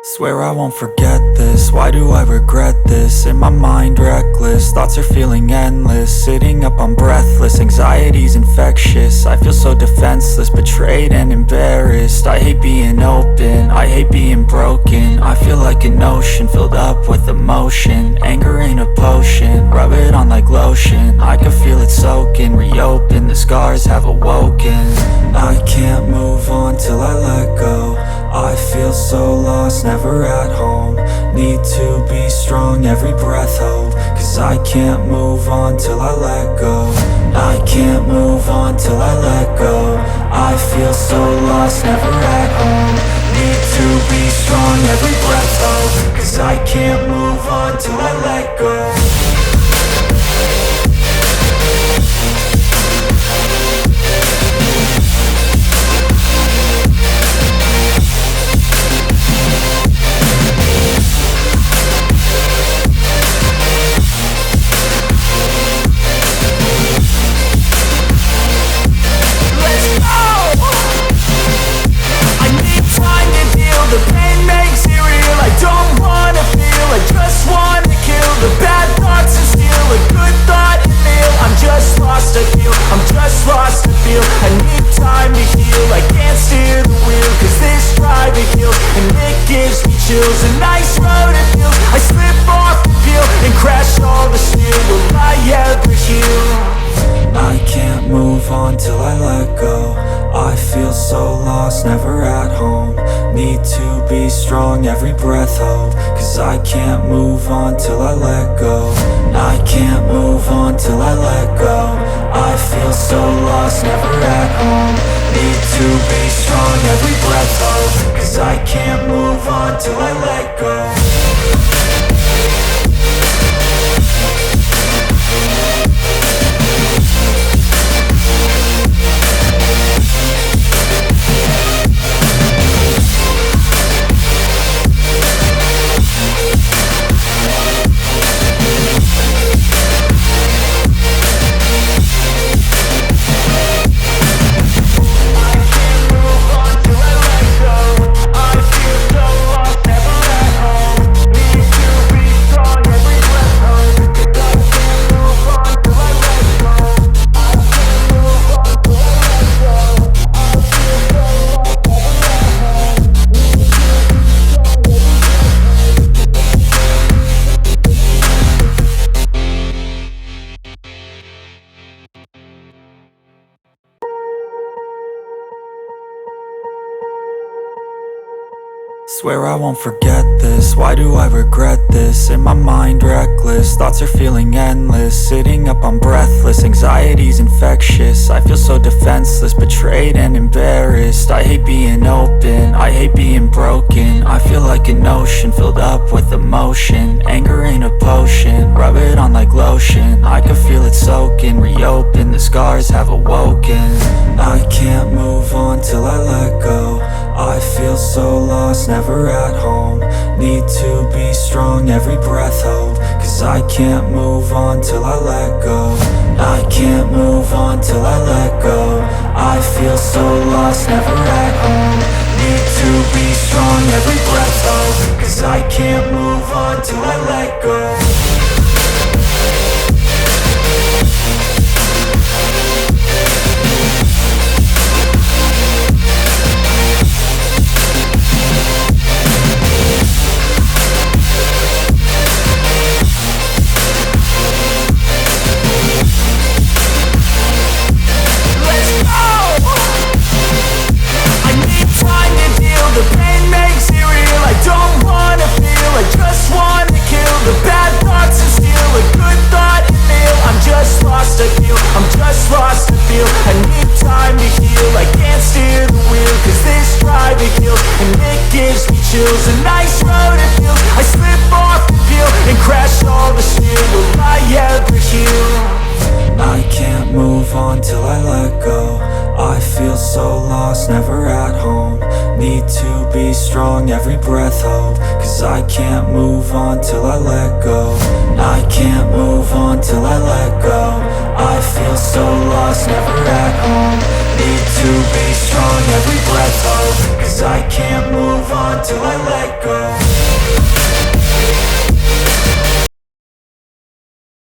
Swear I won't forget this, why do I regret this? In my mind reckless, thoughts are feeling endless. Sitting up I'm breathless, anxiety's infectious. I feel so defenseless, betrayed and embarrassed. I hate being open, I hate being broken. I feel like an ocean filled up with emotion. Anger ain't a potion, rub it on like lotion. I can feel it soaking, reopen, the scars have awoken. I can't move on till I let go. I feel so lost, never at home. Need to be strong, every breath hold. Cause I can't move on till I let go. I can't move on till I let go. I feel so lost, never at home. Need to be strong, every breath hold. Cause I can't move on till I let go. The pain makes it real, I don't wanna feel. I just wanna kill the bad thoughts and steal a good thought and feel. I'm just lost, I feel, I'm just lost, I feel. I need time to heal, I can't steer the wheel. Cause this drive it kills, and it gives me chills. A nice road it feels, I slip off the peel and crash all the steel. Will I ever heal? I can't move on till I let go. I feel so lost, never at home. Need to be strong, every breath hold. Cause I can't move on till I let go. I can't move on till I let go. I feel so lost, never at home. Need to be strong, every breath hold. Cause I can't move on till I let go. Swear I won't forget this, why do I regret this? In my mind reckless, thoughts are feeling endless. Sitting up I'm breathless, anxiety's infectious. I feel so defenseless, betrayed and embarrassed. I hate being open, I hate being broken. I feel like an ocean filled up with emotion. Anger ain't a potion, rub it on like lotion. I can feel it soaking, reopen, the scars have awoken. I can't move on till I let go. I feel so lost, never at home. Need to be strong, every breath hold. Cause I can't move on till I let go. I can't move on till I let go. I feel so lost, never at home. Need to be strong, every breath hold. Cause I can't move on till I let go. The pain makes it real, I don't wanna feel. I just wanna kill the bad thoughts and steal a good thought and feel. I'm just lost, I feel, I'm just lost, I feel. I need time to heal, I can't steer the wheel. Cause this drive it kills, and it gives me chills. A nice road it feels, I slip off the peel and crash all the steel. Will I ever heal? I can't move on till I let go. I feel so lost, never at home. Need to be strong, every breath hold. Cause I can't move on till I let go. I can't move on till I let go. I feel so lost, never at home. Need to be strong, every breath hold. Cause I can't move on till till I let go.